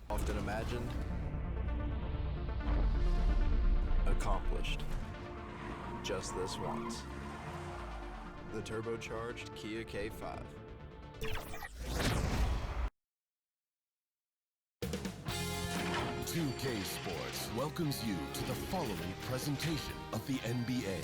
Often imagined, accomplished. Just this once. The turbocharged Kia K5. 2K Sports welcomes you to the following presentation of the NBA.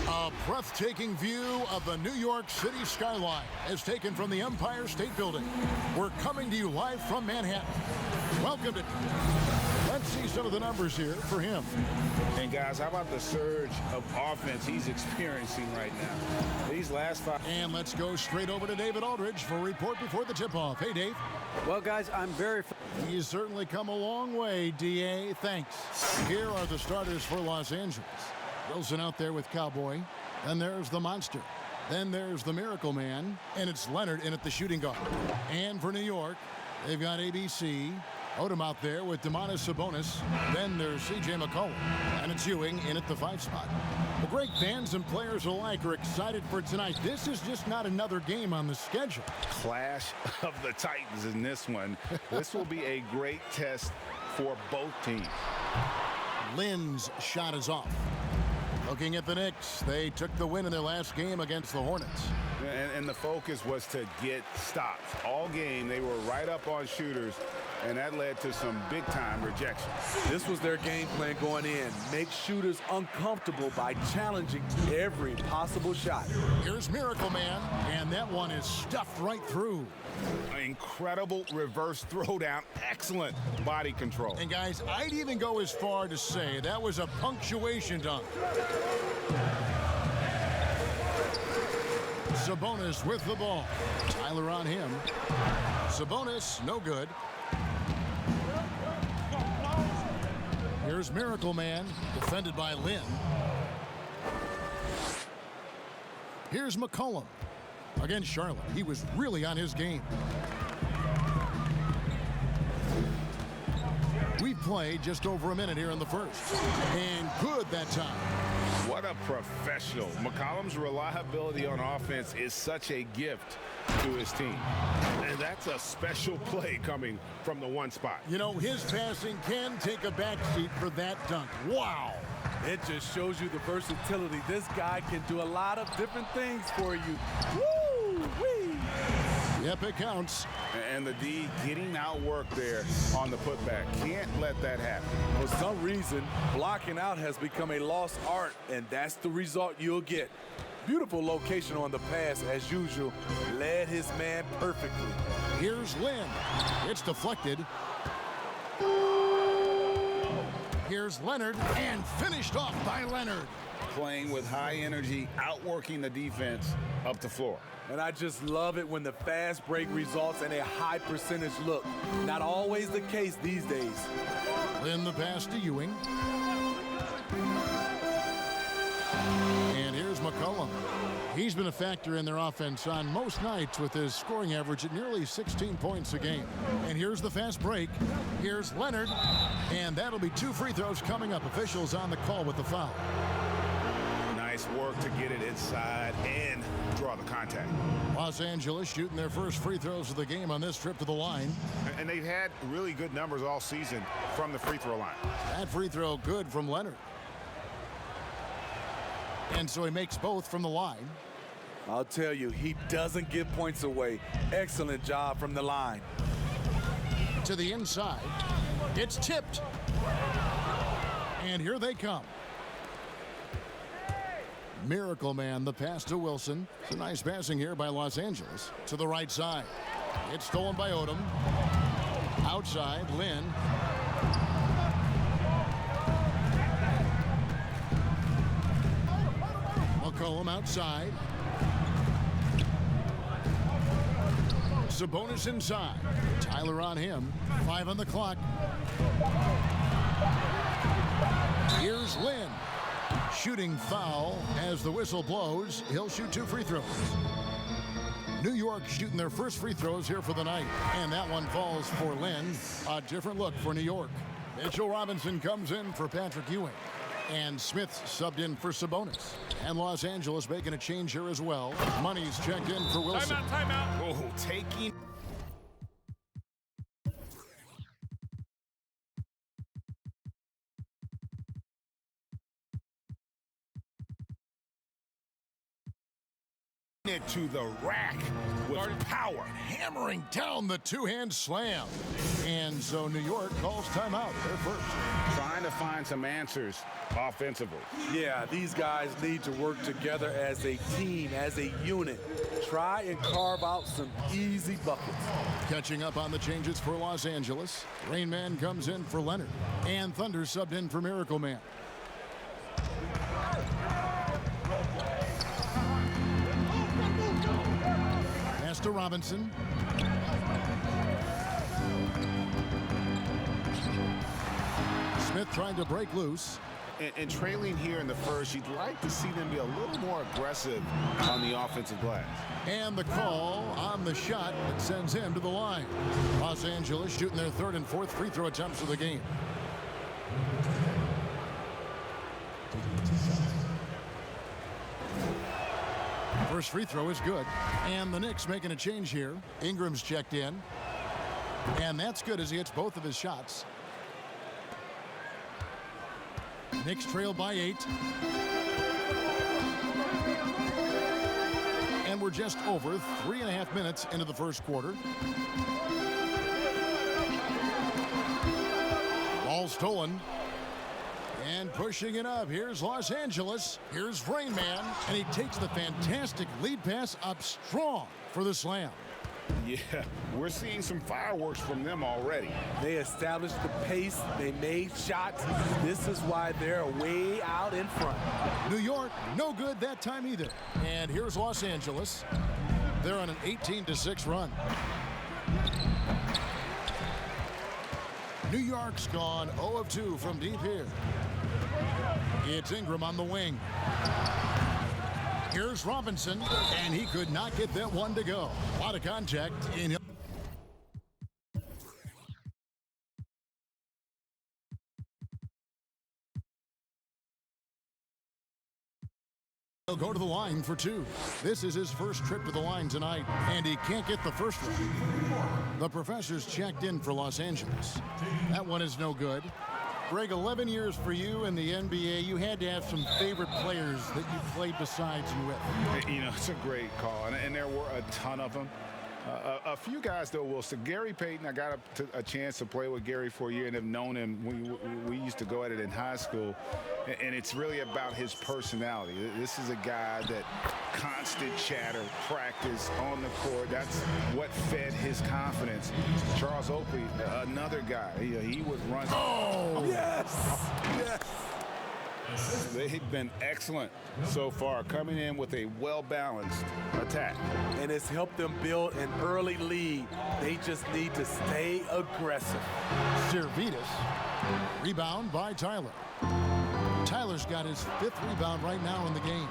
A breathtaking view of the New York City skyline is taken from the Empire State Building. We're coming to you live from Manhattan. Welcome to... Let's see some of the numbers here for him. And guys, how about the surge of offense he's experiencing right now? These last 5... And let's go straight over to David Aldridge for a report before the tip-off. Hey, Dave. Well, guys, I'm very... He's certainly come a long way, D.A. Thanks. Here are the starters for Los Angeles. Wilson out there with Cowboy. Then there's the Monster. Then there's the Miracle Man. And it's Leonard in at the shooting guard. And for New York, they've got ABC. Odom out there with Domantas Sabonis. Then there's C.J. McCollum. And it's Ewing in at the 5 spot. The great fans and players alike are excited for tonight. This is just not another game on the schedule. Clash of the Titans in this one. This will be a great test for both teams. Lin's shot is off. Looking at the Knicks, they took the win in their last game against the Hornets. And the focus was to get stops. All game, they were right up on shooters, and that led to some big-time rejections. This was their game plan going in. Make shooters uncomfortable by challenging every possible shot. Here's Miracle Man, and that one is stuffed right through. Incredible reverse throwdown. Excellent body control. And, guys, I'd even go as far to say that was a punctuation dunk. Sabonis with the ball. Tyler on him. Sabonis, no good. Here's Miracle Man, defended by Lin. Here's McCollum. Against Charlotte, he was really on his game. We played just over a minute here in the first. And good that time. What a professional. McCollum's reliability on offense is such a gift to his team. And that's a special play coming from the 1 spot. You know, his passing can take a backseat for that dunk. Wow. It just shows you the versatility. This guy can do a lot of different things for you. Woo-wee! Yep, it counts. And the D getting outworked there on the putback. Can't let that happen. For some reason, blocking out has become a lost art, and that's the result you'll get. Beautiful location on the pass, as usual. Led his man perfectly. Here's Lin. It's deflected. Here's Leonard, and finished off by Leonard. Playing with high energy, outworking the defense up the floor. And I just love it when the fast break results in a high percentage look. Not always the case these days. Then the pass to Ewing. And here's McCollum. He's been a factor in their offense on most nights with his scoring average at nearly 16 points a game. And here's the fast break. Here's Leonard. And that'll be 2 free throws coming up. Officials on the call with the foul. Nice work to get it inside and draw the contact. Los Angeles shooting their first free throws of the game on this trip to the line. And they've had really good numbers all season from the free throw line. That free throw good from Leonard. And so he makes both from the line. I'll tell you, he doesn't give points away. Excellent job from the line. To the inside. It's tipped. And here they come. Miracle Man, the pass to Wilson. It's a nice passing here by Los Angeles. To the right side. It's stolen by Odom. Outside, Lin. McCollum outside. Sabonis inside. Tyler on him. 5 on the clock. Here's Lin. Shooting foul as the whistle blows. He'll shoot 2 free throws. New York shooting their first free throws here for the night. And that one falls for Lin. A different look for New York. Mitchell Robinson comes in for Patrick Ewing. And Smith subbed in for Sabonis. And Los Angeles making a change here as well. Money's checked in for Wilson. Timeout. Oh, taking. It to the rack with power. Hammering down the two-hand slam. And so New York calls timeout. They're first. Trying to find some answers offensively. Yeah, these guys need to work together as a team, as a unit. Try and carve out some easy buckets. Catching up on the changes for Los Angeles. Rain Man comes in for Leonard. And Thunder subbed in for Miracle Man. Pass to Robinson. Smith trying to break loose. And trailing here in the first, you'd like to see them be a little more aggressive on the offensive glass. And the call on the shot that sends him to the line. Los Angeles shooting their third and fourth free throw attempts of the game. First free throw is good. And the Knicks making a change here. Ingram's checked in. And that's good as he hits both of his shots. Knicks trail by 8. And we're just over 3.5 minutes into the first quarter. Ball stolen. And pushing it up. Here's Los Angeles. Here's Rain Man. And he takes the fantastic lead pass up strong for the slam. Yeah, we're seeing some fireworks from them already. They established the pace. They made shots. This is why they're way out in front. New York, no good that time either. And here's Los Angeles. They're on an 18-6 run. New York's gone 0 of 2 from deep here. It's Ingram on the wing. Here's Robinson, and he could not get that one to go. A lot of contact in. He'll go to the line for 2. This is his first trip to the line tonight, and he can't get the first one. The professor's checked in for Los Angeles. That one is no good. Greg, 11 years for you in the NBA. You had to have some favorite players that you played besides you with. You know, it's a great call, and there were a ton of them. A few guys, though, will say Gary Payton. I got a chance to play with Gary for a year and have known him. We used to go at it in high school, and it's really about his personality. This is a guy that constant chatter, practice on the court. That's what fed his confidence. Charles Oakley, another guy. He would run. Oh, yes! Yes! They've been excellent so far, coming in with a well-balanced attack. And it's helped them build an early lead. They just need to stay aggressive. Servetus. Rebound by Tyler. Tyler's got his 5th rebound right now in the game.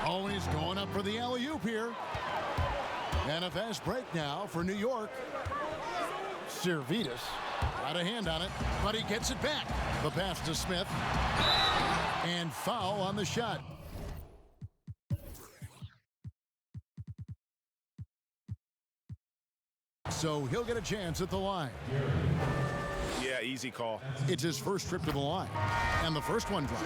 Oh, he's going up for the alley-oop here. And a fast break now for New York. Servetus got a hand on it, but he gets it back. The pass to Smith. And foul on the shot. So he'll get a chance at the line. Yeah, easy call. It's his first trip to the line. And the first one drops.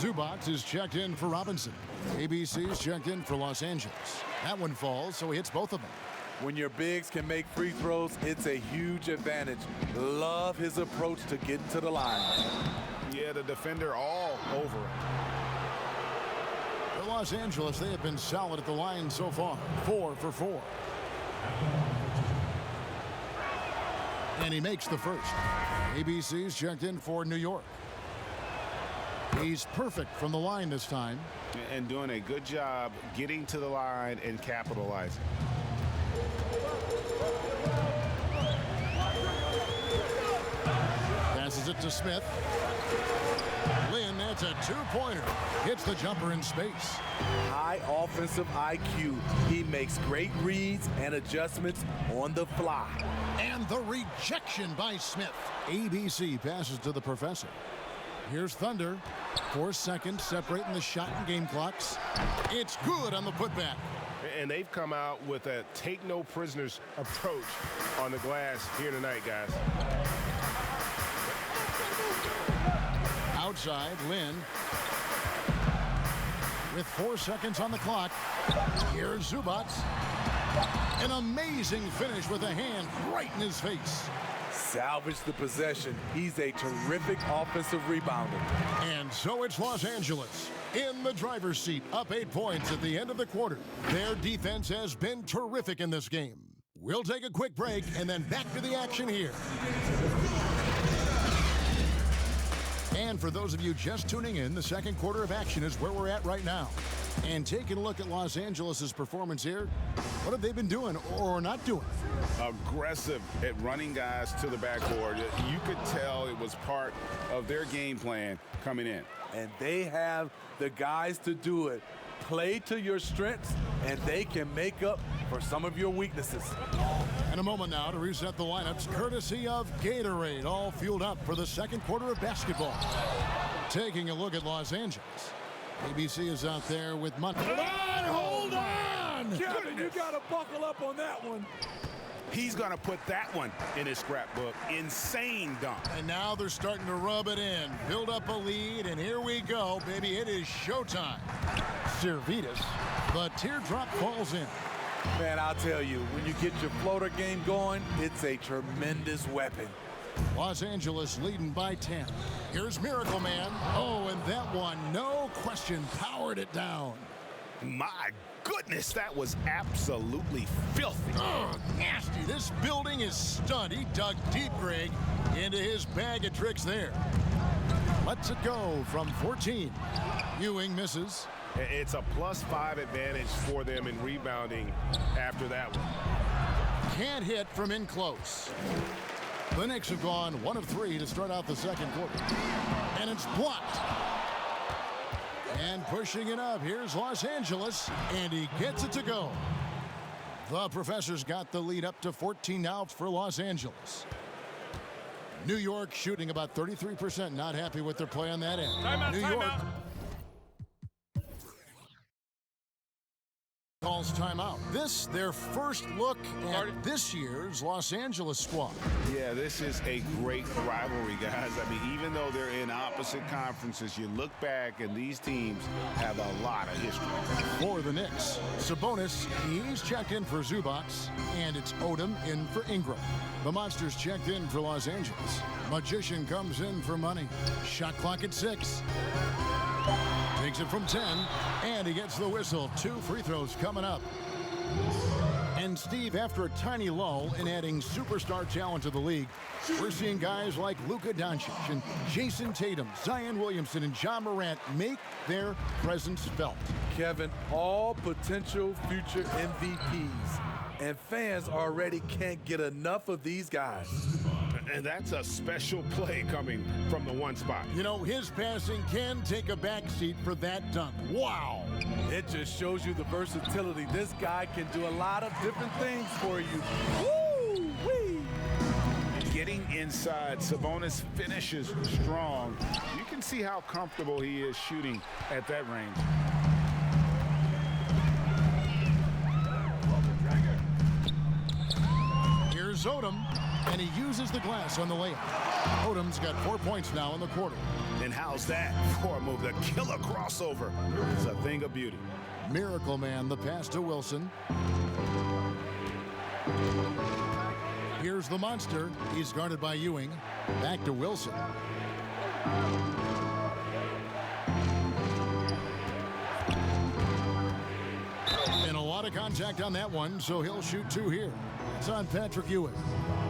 Zubac is checked in for Robinson. ABC's checked in for Los Angeles. That one falls, so he hits both of them. When your bigs can make free throws, it's a huge advantage. Love his approach to getting to the line. Yeah, the defender all over it. For Los Angeles, they have been solid at the line so far. 4 for 4. And he makes the first. ABC's checked in for New York. He's perfect from the line this time. And doing a good job getting to the line and capitalizing. Passes it to Smith. Lin, that's a 2-pointer. Hits the jumper in space. High offensive IQ. He makes great reads and adjustments on the fly. And the rejection by Smith. ABC passes to the professor. Here's Thunder. 4 seconds separating the shot and game clocks. It's good on the putback. And they've come out with a take-no-prisoners approach on the glass here tonight, guys. Outside, Lin. With 4 seconds on the clock, here's Zubac. An amazing finish with a hand right in his face. Salvage the possession. He's a terrific offensive rebounder. And so it's Los Angeles in the driver's seat, up 8 points at the end of the quarter. Their defense has been terrific in this game. We'll take a quick break and then back to the action here. And for those of you just tuning in, the second quarter of action is where we're at right now. And taking a look at Los Angeles' performance here, what have they been doing or not doing? Aggressive at running guys to the backboard. You could tell it was part of their game plan coming in. And they have the guys to do it. Play to your strengths, and they can make up for some of your weaknesses. In a moment now to reset the lineups, courtesy of Gatorade, all fueled up for the second quarter of basketball. Taking a look at Los Angeles. ABC is out there with Money. Hold on! Kevin, you got to buckle up on that one. He's going to put that one in his scrapbook. Insane dunk. And now they're starting to rub it in, build up a lead, and here we go, baby. It is showtime. Servetus, the teardrop falls in. Man, I'll tell you, when you get your floater game going, it's a tremendous weapon. Los Angeles leading by 10. Here's Miracle Man. Oh, and that one, no question, powered it down. My goodness, that was absolutely filthy. Ugh, nasty. This building is stunned. He dug deep, Greg, into his bag of tricks there. Lets it go from 14. Ewing misses. It's a +5 advantage for them in rebounding after that one. Can't hit from in close. The Knicks have gone 1 of 3 to start out the second quarter. And it's blocked. And pushing it up, here's Los Angeles, and he gets it to go. The Professors got the lead up to 14 now for Los Angeles. New York shooting about 33%, not happy with their play on that end. New York calls timeout. This, their first look at this year's Los Angeles squad. Yeah, this is a great rivalry, guys. I mean, even though they're in opposite conferences, you look back and these teams have a lot of history. For the Knicks, Sabonis, he's checked in for Zubac, and it's Odom in for Ingram. The Monsters checked in for Los Angeles. Magician comes in for Money. Shot clock at 6. Takes it from 10, and he gets the whistle. 2 free throws coming up. And Steve, after a tiny lull in adding superstar talent to the league, we're seeing guys like Luka Doncic and Jason Tatum, Zion Williamson, and John Morant make their presence felt. Kevin, all potential future MVPs. And fans already can't get enough of these guys. And that's a special play coming from the one spot. You know, his passing can take a backseat for that dunk. Wow. It just shows you the versatility. This guy can do a lot of different things for you. Woo-wee. Getting inside, Sabonis finishes strong. You can see how comfortable he is shooting at that range. Here's Odom, and he uses the glass on the layup. Odom's got 4 points now in the quarter. And how's that for a move? The killer crossover. It's a thing of beauty. Miracle Man, the pass to Wilson. Here's the monster. He's guarded by Ewing. Back to Wilson. And a lot of contact on that one, so he'll shoot 2 here. It's on Patrick Ewing.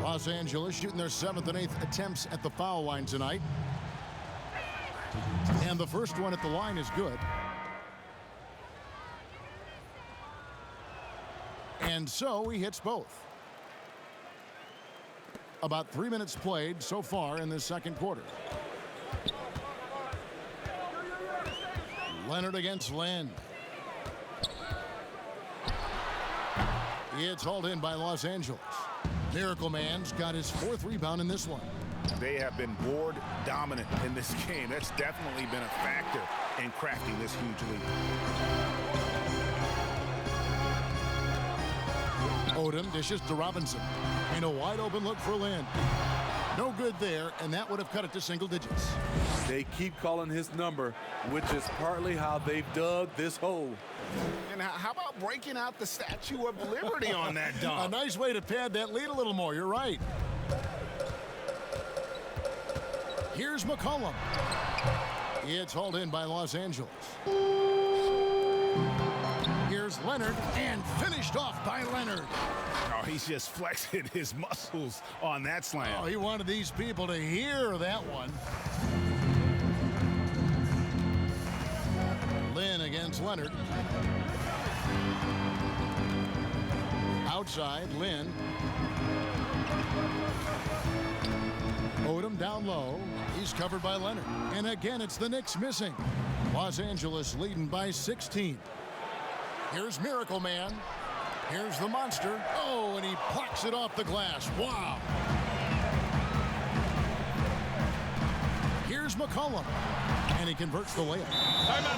Los Angeles shooting their 7th and 8th attempts at the foul line tonight. And the first one at the line is good. And so he hits both. About 3 minutes played so far in this second quarter. Leonard against Lin. It's hauled in by Los Angeles. Miracle Man's got his 4th rebound in this one. they have been board dominant in this game. That's definitely been a factor in crafting this huge lead. Odom dishes to Robinson. And a wide open look for Lin. No good there, and that would have cut it to single digits. They keep calling his number, which is partly how they've dug this hole. And how about breaking out the Statue of Liberty on that dunk? A nice way to pad that lead a little more. You're right. Here's McCollum. It's hauled in by Los Angeles. Here's Leonard, and finished off by Leonard. Oh, he's just flexing his muscles on that slam. Oh, he wanted these people to hear that one. Lin against Leonard. Outside, Lin. Odom down low. He's covered by Leonard. And again, it's the Knicks missing. Los Angeles leading by 16. Here's Miracle Man. Here's the monster. Oh, and he plucks it off the glass. Wow. Here's McCollum. And he converts the layup.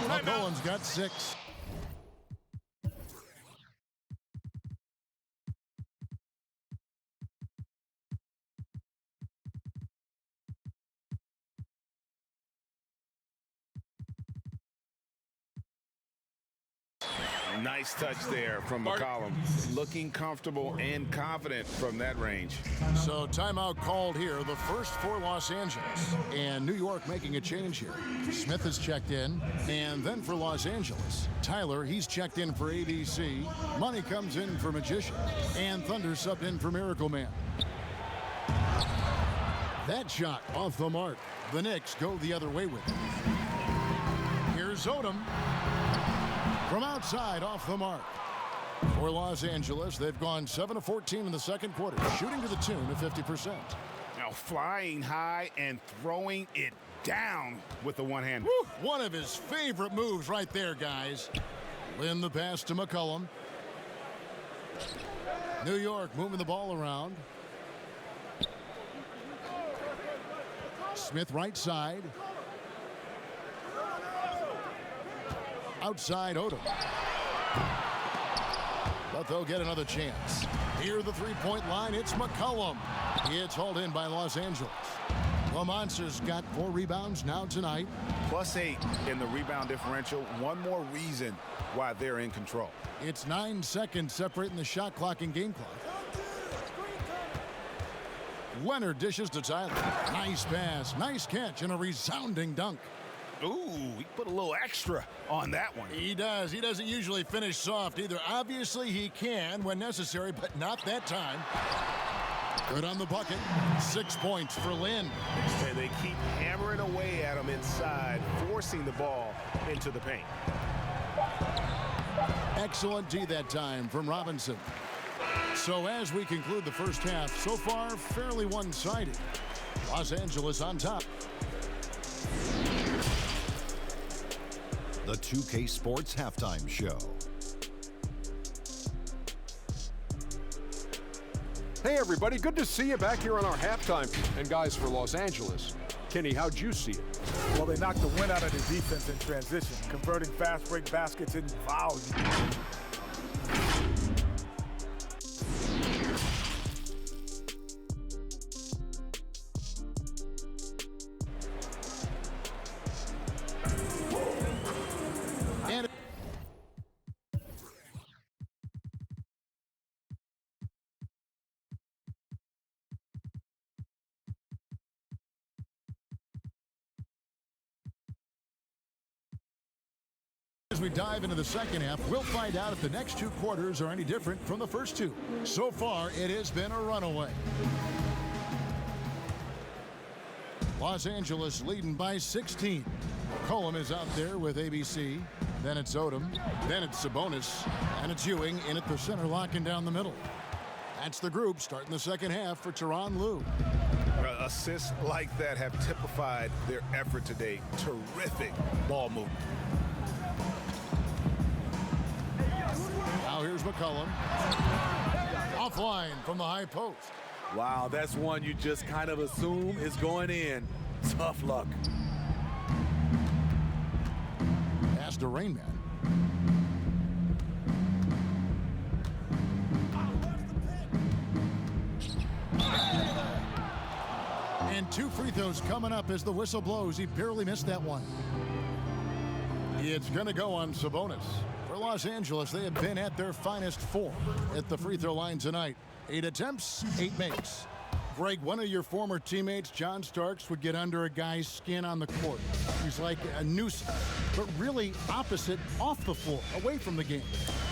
McCollum's got 6. Nice touch there from McCollum. Looking comfortable and confident from that range. So timeout called here, the first for Los Angeles. And New York making a change here. Smith has checked in. And then for Los Angeles, Tyler, he's checked in for ABC. Money comes in for Magician. And Thunder subbed in for Miracle Man. That shot off the mark. The Knicks go the other way with it. Here's Odom. From outside, off the mark. For Los Angeles, they've gone 7 of 14 in the second quarter, shooting to the tune of 50%. Now flying high and throwing it down with the one hand. Woo! One of his favorite moves right there, guys. Lin the pass to McCollum. New York moving the ball around. Smith right side. Outside Odom. But they'll get another chance. Near the three-point line, it's McCollum. It's hauled in by Los Angeles. The Monsters got 4 rebounds now tonight. +8 in the rebound differential. One more reason why they're in control. It's 9 seconds separating the shot clock and game clock. Leonard dishes to Tyler. Nice pass, nice catch, and a resounding dunk. Ooh, he put a little extra on that one. He does. He doesn't usually finish soft either. Obviously, he can when necessary, but not that time. Good on the bucket. 6 points for Lin. And they keep hammering away at him inside, forcing the ball into the paint. Excellent D that time from Robinson. So as we conclude the first half, so far fairly one-sided. Los Angeles on top. The 2K Sports Halftime Show. Hey everybody, good to see you back here on our halftime. And guys, for Los Angeles, Kenny, how'd you see it? Well, they knocked the wind out of the defense in transition, converting fast break baskets in volume. As we dive into the second half, we'll find out if the next 2 quarters are any different from the first 2. So far, it has been a runaway. Los Angeles leading by 16. McCollum is out there with ABC. Then it's Odom. Then it's Sabonis. And it's Ewing in at the center, locking down the middle. That's the group starting the second half for Tyronn Lue. Assists like that have typified their effort today. Terrific ball movement. Now here's McCollum. Offline from the high post. Wow, that's one you just kind of assume is going in. Tough luck. Pass to Rain Man. And 2 free throws coming up as the whistle blows. He barely missed that one. It's going to go on Sabonis. For Los Angeles, they have been at their finest 4 at the free throw line tonight. 8 attempts, 8 makes. Greg, one of your former teammates, John Starks, would get under a guy's skin on the court. He's like a nuisance, but really opposite off the floor, away from the game.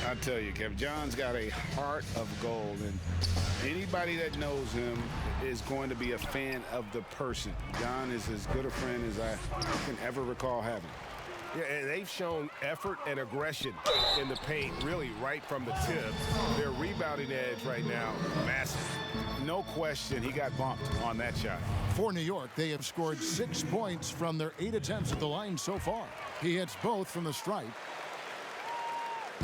I tell you, Kevin, John's got a heart of gold, and anybody that knows him is going to be a fan of the person. John is as good a friend as I can ever recall having. Yeah, and they've shown effort and aggression in the paint, really right from the tip. Their rebounding edge right now, massive. No question, he got bumped on that shot. For New York, they have scored 6 points from their 8 attempts at the line so far. He hits both from the stripe.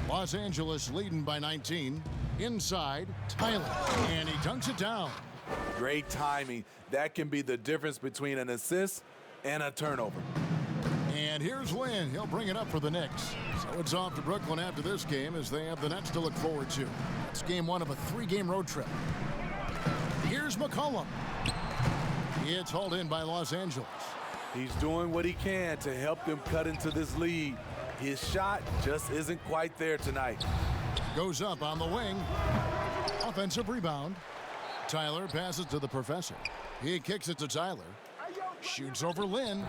Los Angeles leading by 19. Inside, Tyler, and he dunks it down. Great timing. That can be the difference between an assist and a turnover. And here's Lin. He'll bring it up for the Knicks. So it's off to Brooklyn after this game as they have the Nets to look forward to. It's game 1 of a 3-game road trip. Here's McCollum. It's hauled in by Los Angeles. He's doing what he can to help them cut into this lead. His shot just isn't quite there tonight. Goes up on the wing. Offensive rebound. Tyler passes to the professor. He kicks it to Tyler. Shoots over Lin.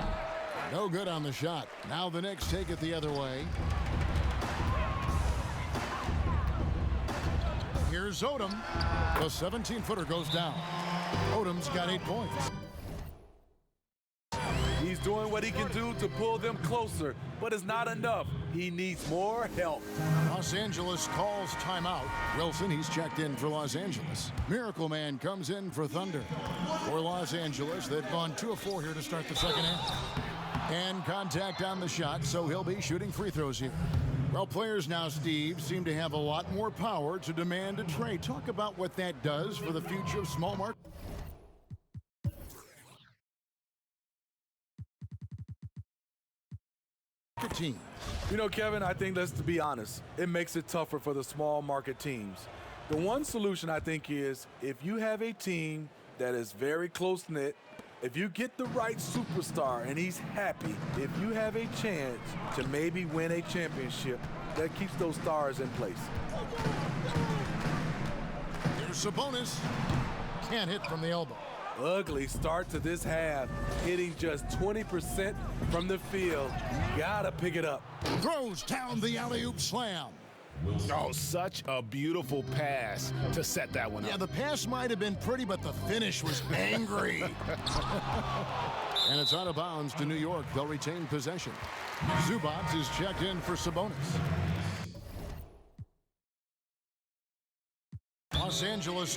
No good on the shot. Now the Knicks take it the other way. Here's Odom. The 17-footer goes down. Odom's got 8 points. He's doing what he can do to pull them closer, but it's not enough. He needs more help. Los Angeles calls timeout. Wilson, he's checked in for Los Angeles. Miracle Man comes in for Thunder. For Los Angeles, they've gone 2 of 4 here to start the second half. And contact on the shot, so he'll be shooting free throws here. Well, players now, Steve, seem to have a lot more power to demand a trade. Talk about what that does for the future of small market teams. You know, Kevin, I think, let's be honest, it makes it tougher for the small market teams. The one solution, I think, is if you have a team that is very close-knit, if you get the right superstar and he's happy, if you have a chance to maybe win a championship, that keeps those stars in place. Here's Sabonis. Can't hit from the elbow. Ugly start to this half, hitting just 20% from the field. Gotta pick it up. Throws down the alley-oop slam. Oh, such a beautiful pass to set that one up. Yeah, the pass might have been pretty, but the finish was angry. And it's out of bounds to New York. They'll retain possession. Zubac is checked in for Sabonis. Los Angeles.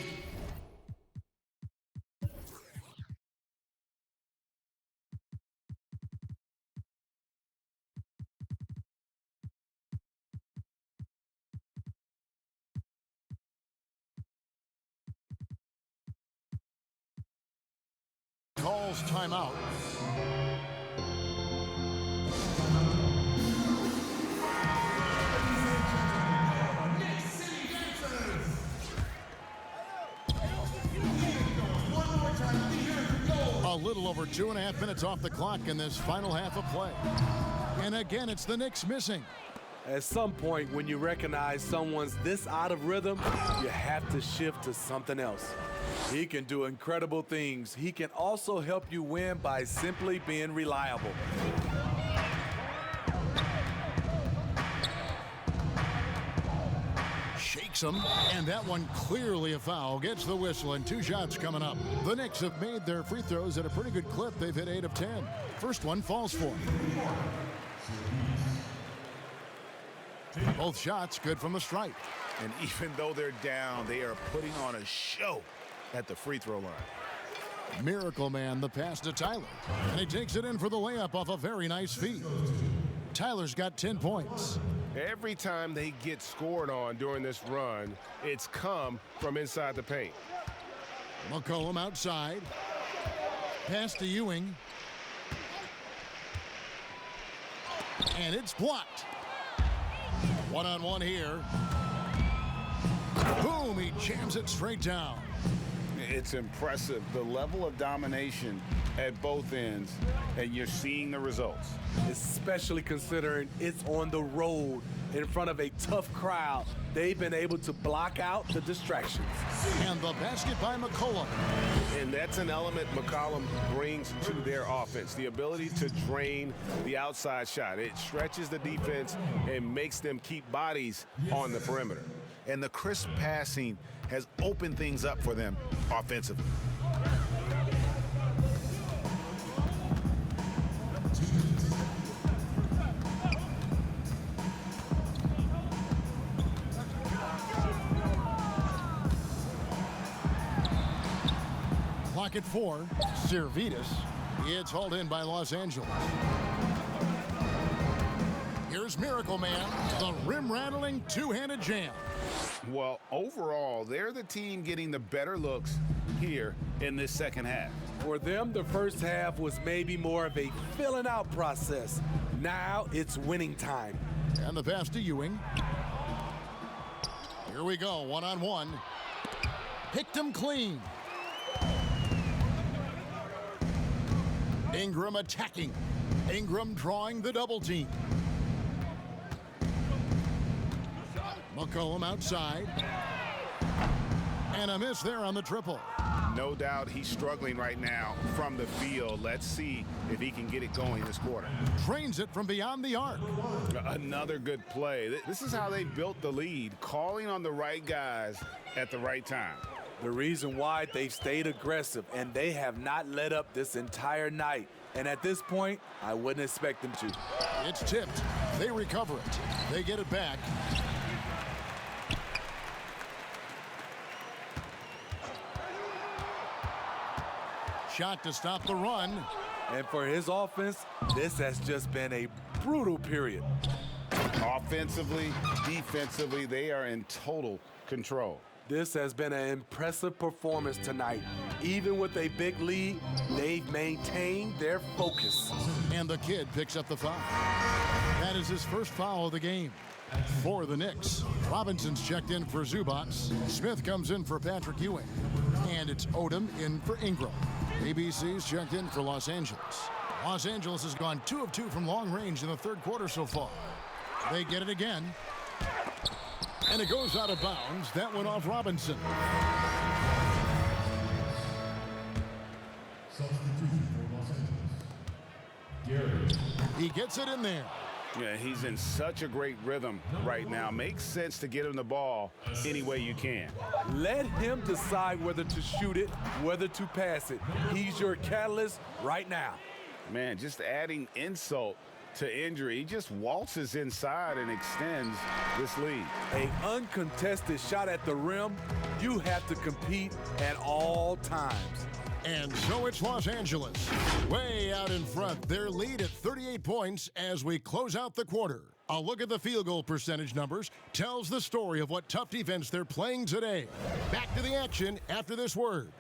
Calls timeout. A little over 2.5 minutes off the clock in this final half of play. And again, it's the Knicks missing. At some point, when you recognize someone's this out of rhythm, you have to shift to something else. He can do incredible things. He can also help you win by simply being reliable. Shakes him, and that one clearly a foul. Gets the whistle, and 2 shots coming up. The Knicks have made their free throws at a pretty good clip. They've hit 8 of 10. First one falls for him. Both shots good from the stripe. And even though they're down, they are putting on a show at the free throw line. Miracle Man, the pass to Tyler. And he takes it in for the layup off a very nice feed. Tyler's got 10 points. Every time they get scored on during this run, it's come from inside the paint. McCollum outside. Pass to Ewing. And it's blocked. One-on-one here. Boom, he jams it straight down. It's impressive, the level of domination at both ends, and you're seeing the results. Especially considering it's on the road in front of a tough crowd. They've been able to block out the distractions. And the basket by McCollum. And that's an element McCollum brings to their offense, the ability to drain the outside shot. It stretches the defense and makes them keep bodies on the perimeter. And the crisp passing has opened things up for them offensively. Clock at 4. Servitas. It's hauled in by Los Angeles. Here's Miracle Man, the rim-rattling two-handed jam. Well, overall, they're the team getting the better looks here in this second half. For them, the first half was maybe more of a filling out process. Now it's winning time. And the pass to Ewing. Here we go, one-on-one. Picked him clean. Ingram attacking. Ingram drawing the double team. McCollum outside. And a miss there on the triple. No doubt he's struggling right now from the field. Let's see if he can get it going this quarter. Trains it from beyond the arc. Another good play. This is how they built the lead, calling on the right guys at the right time. The reason why they've stayed aggressive and they have not let up this entire night. And at this point, I wouldn't expect them to. It's tipped. They recover it. They get it back. Shot to stop the run. And for his offense, this has just been a brutal period. Offensively, defensively, they are in total control. This has been an impressive performance tonight. Even with a big lead, they've maintained their focus. And the kid picks up the foul. That is his first foul of the game. For the Knicks, Robinson's checked in for Zubac. Smith comes in for Patrick Ewing. And it's Odom in for Ingram. ABC's checked in for Los Angeles. Los Angeles has gone 2 of 2 from long range in the third quarter so far. They get it again. And it goes out of bounds. That went off Robinson. He gets it in there. Yeah, he's in such a great rhythm right now. Makes sense to get him the ball any way you can. Let him decide whether to shoot it, whether to pass it. He's your catalyst right now. Man, just adding insult to injury. He just waltzes inside and extends this lead. An uncontested shot at the rim, you have to compete at all times. And so it's Los Angeles, way out in front. Their lead at 38 points as we close out the quarter. A look at the field goal percentage numbers tells the story of what tough defense they're playing today. Back to the action after this word.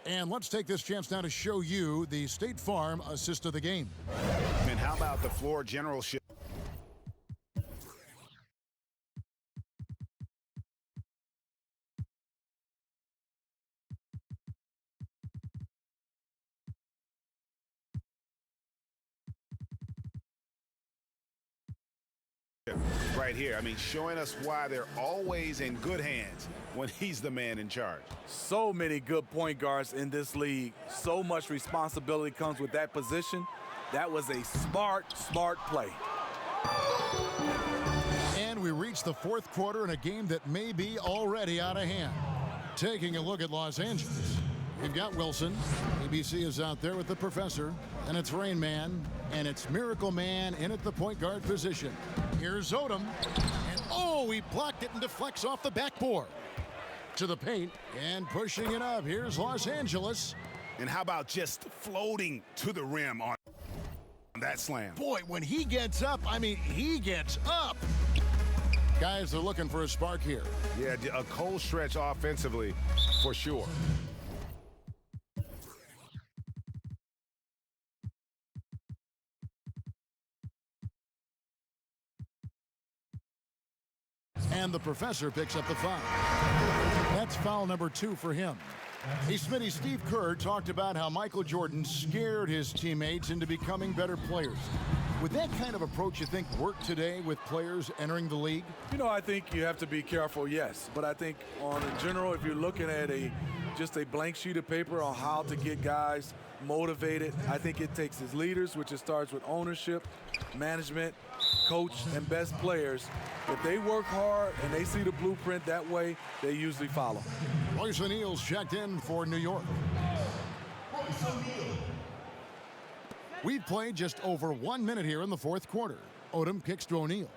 And let's take this chance now to show you the State Farm assist of the game. And how about the floor generalship? Right here. I mean, showing us why they're always in good hands when he's the man in charge. So many good point guards in this league. So much responsibility comes with that position. That was a smart play. And we reach the fourth quarter in a game that may be already out of hand. Taking a look at Los Angeles. We've got Wilson. ABC is out there with the professor. And it's Rain Man. And it's Miracle Man in at the point guard position. Here's Odom. And oh, he blocked it and deflects off the backboard. To the paint and pushing it up. Here's Los Angeles. And how about just floating to the rim on that slam? Boy, when he gets up, I mean, he gets up. Guys are looking for a spark here. Yeah, a cold stretch offensively for sure. And the professor picks up the foul. That's foul number 2 for him. Hey, Smitty, Steve Kerr talked about how Michael Jordan scared his teammates into becoming better players. Would that kind of approach, you think, work today with players entering the league? You know, I think you have to be careful, yes. But I think in general, if you're looking at just a blank sheet of paper on how to get guys motivated, I think it takes his leaders, which it starts with ownership, management, coach, and best players. If they work hard and they see the blueprint that way, they usually follow. Royce O'Neal's checked in for New York. We've played just over 1 minute here in the fourth quarter. Odom kicks to O'Neal.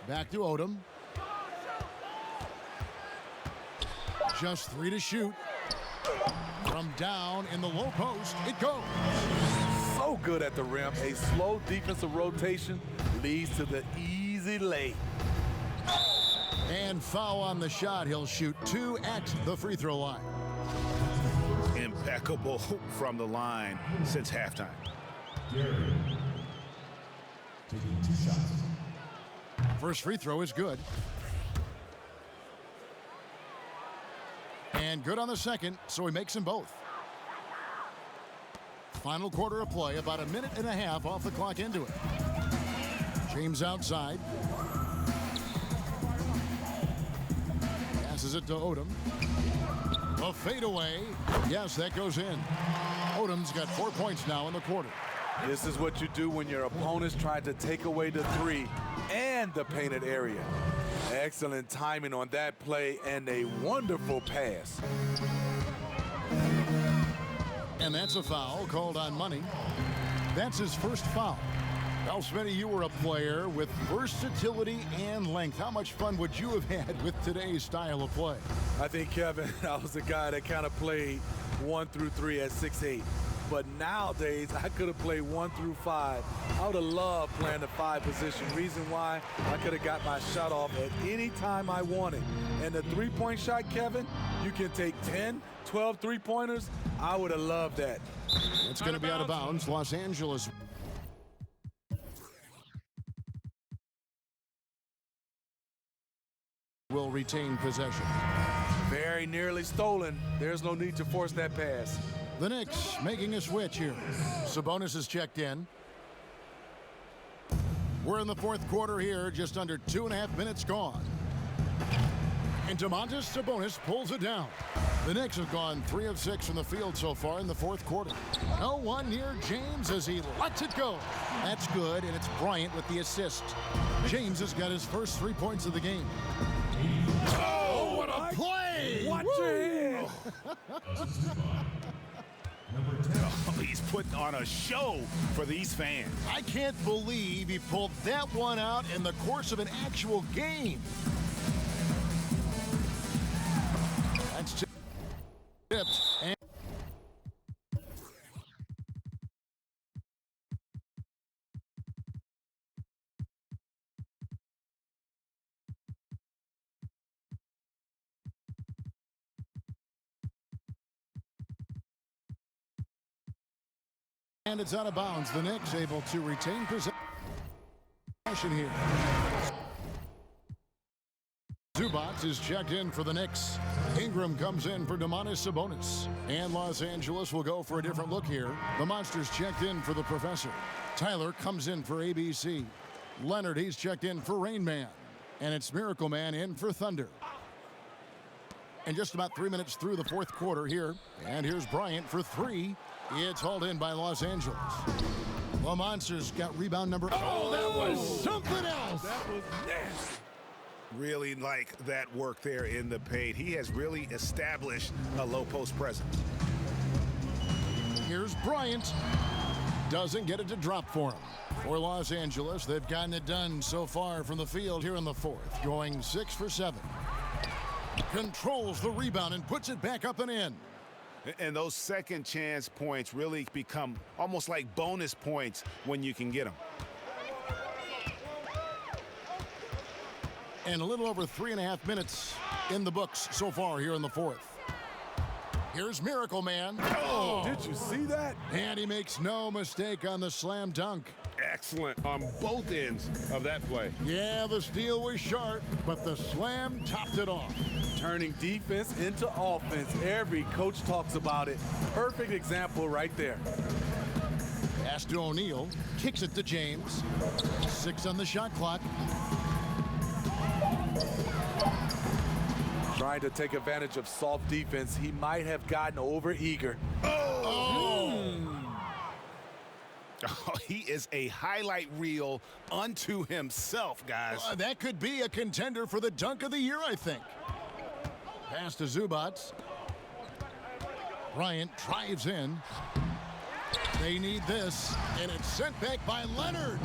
Back to Odom. Just 3 to shoot. From down in the low post, it goes. So good at the rim. A slow defensive rotation leads to the easy lay. And foul on the shot. He'll shoot 2 at the free throw line. Impeccable from the line since halftime. First free throw is good. And good on the second, so he makes them both. Final quarter of play, about 1.5 minutes off the clock into it. James outside. Passes it to Odom. A fadeaway. Yes, that goes in. Odom's got 4 points now in the quarter. This is what you do when your opponent's trying to take away the 3 and the painted area. Excellent timing on that play and a wonderful pass. And that's a foul called on Money. That's his first foul. Now, Smitty, you were a player with versatility and length. How much fun would you have had with today's style of play? I think, Kevin, I was the guy that kind of played 1 through 3 at 6'8". But nowadays, I could have played 1 through 5. I would have loved playing the 5 position. Reason why, I could have got my shot off at any time I wanted. And the three-point shot, Kevin, you can take 10, 12 three-pointers. I would have loved that. It's going to be out of bounds. Los Angeles will retain possession. Very nearly stolen. There's no need to force that pass. The Knicks making a switch here. Sabonis is checked in. We're in the fourth quarter here, just under 2.5 minutes gone. And Domantas Sabonis pulls it down. The Knicks have gone 3 of 6 from the field so far in the fourth quarter. No one near James as he lets it go. That's good, and it's Bryant with the assist. James has got his first 3 points of the game. Oh, what a play! Watch your head. Oh, he's putting on a show for these fans. I can't believe he pulled that one out in the course of an actual game. That's tipped. And it's out of bounds. The Knicks able to retain possession here. Zubac is checked in for the Knicks. Ingram comes in for Domantas Sabonis. And Los Angeles will go for a different look here. The Monsters checked in for the Professor. Tyler comes in for ABC. Leonard, he's checked in for Rain Man. And it's Miracle Man in for Thunder. And just about 3 minutes through the fourth quarter here. And here's Bryant for 3. It's hauled in by Los Angeles. The Monsters got rebound number. Oh, that was something else. That was nasty. Really like that work there in the paint. He has really established a low post presence. Here's Bryant. Doesn't get it to drop for him. For Los Angeles, they've gotten it done so far from the field here in the fourth, going 6 for 7. Controls the rebound and puts it back up and in. And those second chance points really become almost like bonus points when you can get them. And a little over 3.5 minutes in the books so far here in the fourth. Here's Miracle Man. Oh, did you see that? And he makes no mistake on the slam dunk. excellent on both ends of that play. Yeah, the steal was sharp, but the slam topped it off. Turning defense into offense. Every coach talks about it. Perfect example right there. Pass to O'Neal, kicks it to James. 6 on the shot clock. Trying to take advantage of soft defense. He might have gotten over-eager. Oh, he is a highlight reel unto himself, guys. That could be a contender for the dunk of the year, I think. Pass to Zubac. Bryant drives in. They need this, and it's sent back by Leonard.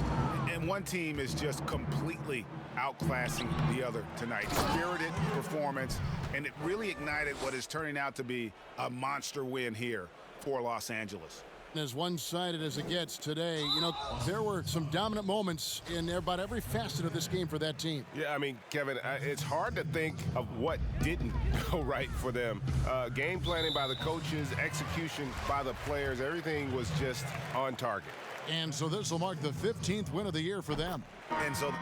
And one team is just completely outclassing the other tonight. Spirited performance, and it really ignited what is turning out to be a monster win here for Los Angeles. As one-sided as it gets today, you know, there were some dominant moments in about every facet of this game for that team. Yeah, I mean, Kevin, it's hard to think of what didn't go right for them. Game planning by the coaches, execution by the players, everything was just on target. And so this will mark the 15th win of the year for them. And so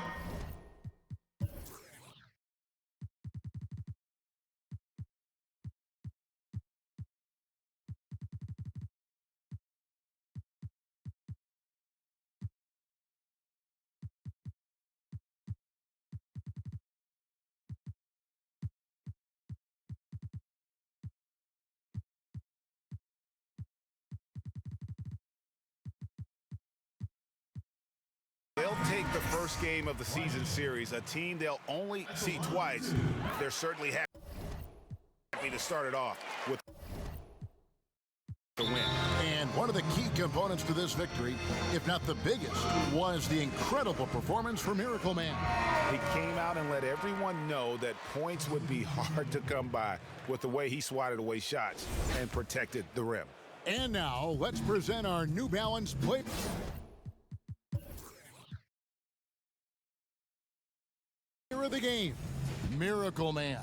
they'll take the first game of the season series, a team they'll only see twice. They're certainly happy to start it off with the win. And one of the key components to this victory, if not the biggest, was the incredible performance for Miracle Man. He came out and let everyone know that points would be hard to come by with the way he swatted away shots and protected the rim. And now, let's present our New Balance plate. Of the game, Miracle Man.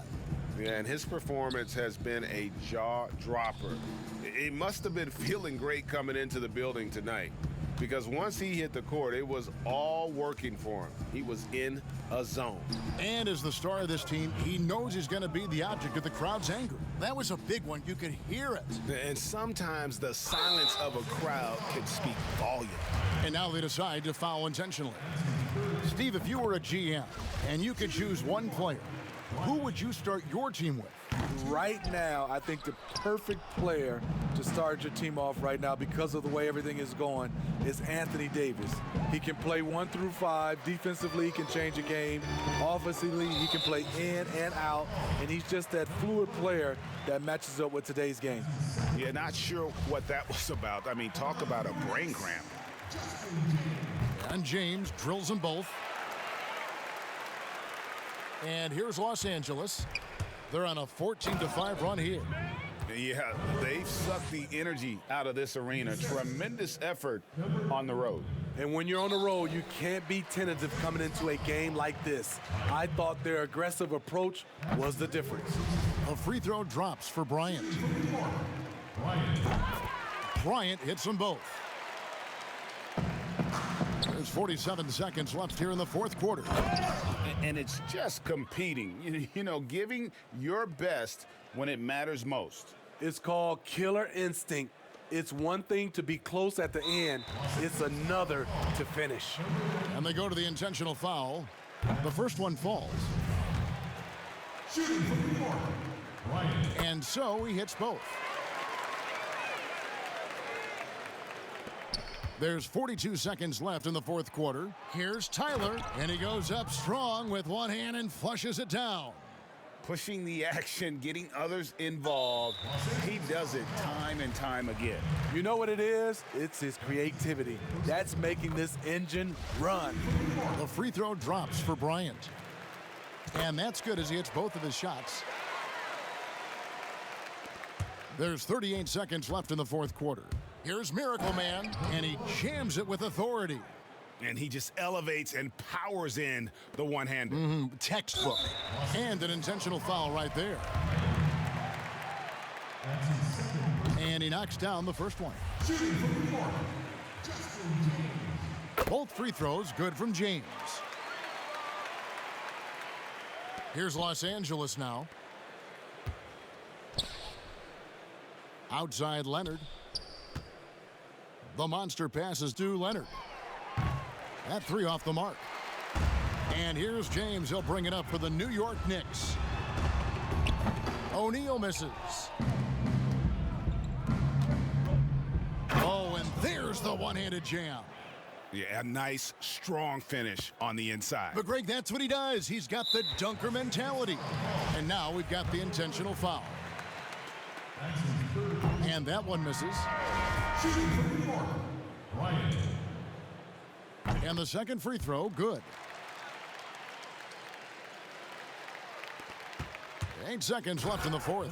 Yeah, and his performance has been a jaw-dropper. He must have been feeling great coming into the building tonight, because once he hit the court, it was all working for him. He was in a zone. And as the star of this team, he knows he's going to be the object of the crowd's anger. That was a big one. You could hear it. And sometimes the silence of a crowd can speak volume. And now they decide to foul intentionally. Steve, if you were a GM and you could choose one player, who would you start your team with? Right now, I think the perfect player to start your team off right now, because of the way everything is going, is Anthony Davis. He can play 1 through 5. Defensively, he can change a game. Offensively, he can play in and out. And he's just that fluid player that matches up with today's game. Yeah, not sure what that was about. I mean, talk about a brain cramp. And James drills them both. And here's Los Angeles. They're on a 14-5 run here. Yeah, they've sucked the energy out of this arena. Tremendous effort on the road. And when you're on the road, you can't be tentative coming into a game like this. I thought their aggressive approach was the difference. A free throw drops for Bryant. Bryant hits them both. There's 47 seconds left here in the fourth quarter. And it's just competing, you know, giving your best when it matters most. It's called killer instinct. It's one thing to be close at the end. It's another to finish. And they go to the intentional foul. The first one falls. And so he hits both. There's 42 seconds left in the fourth quarter. Here's Tyler, and he goes up strong with one hand and flushes it down. Pushing the action, getting others involved. He does it time and time again. You know what it is? It's his creativity. That's making this engine run. The free throw drops for Bryant. And that's good as he hits both of his shots. There's 38 seconds left in the fourth quarter. Here's Miracle Man, and he jams it with authority. And he just elevates and powers in the one-hander. Textbook. And an intentional foul right there. And he knocks down the first one. Both free throws good from James. Here's Los Angeles now. Outside Leonard. The monster passes to Leonard. That three off the mark. And here's James. He'll bring it up for the New York Knicks. O'Neal misses. Oh, and there's the one-handed jam. Yeah, a nice, strong finish on the inside. But, Greg, that's what he does. He's got the dunker mentality. And now we've got the intentional foul. And that one misses. And the second free throw, good. 8 seconds left in the fourth.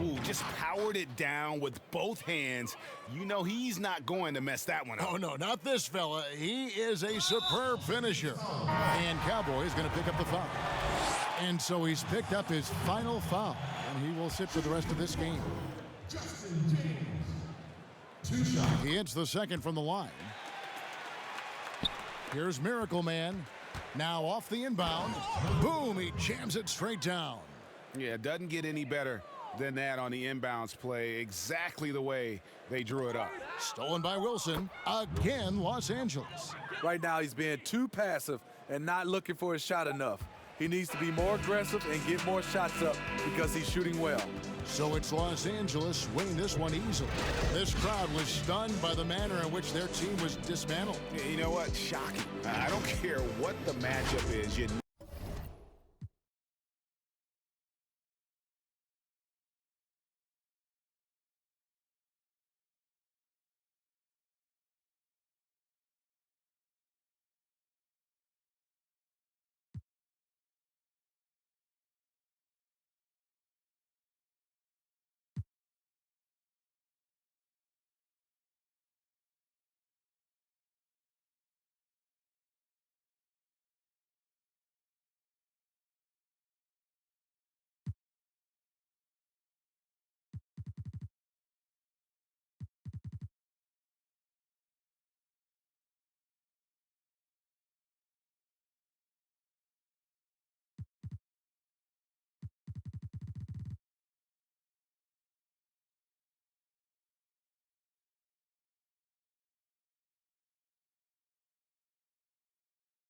Ooh, just powered it down with both hands. You know he's not going to mess that one up. Oh, no, not this fella. He is a superb finisher. And Cowboy is going to pick up the foul. And so he's picked up his final foul. And he will sit for the rest of this game. He hits the second from the line. Here's Miracle Man. Now off the inbound. Boom, he jams it straight down. Yeah, it doesn't get any better than that on the inbounds play. Exactly the way they drew it up. Stolen by Wilson. Again, Los Angeles. Right now, he's being too passive and not looking for his shot enough. He needs to be more aggressive and get more shots up because he's shooting well. So it's Los Angeles winning this one easily. This crowd was stunned by the manner in which their team was dismantled. You know what? Shocking. I don't care what the matchup is.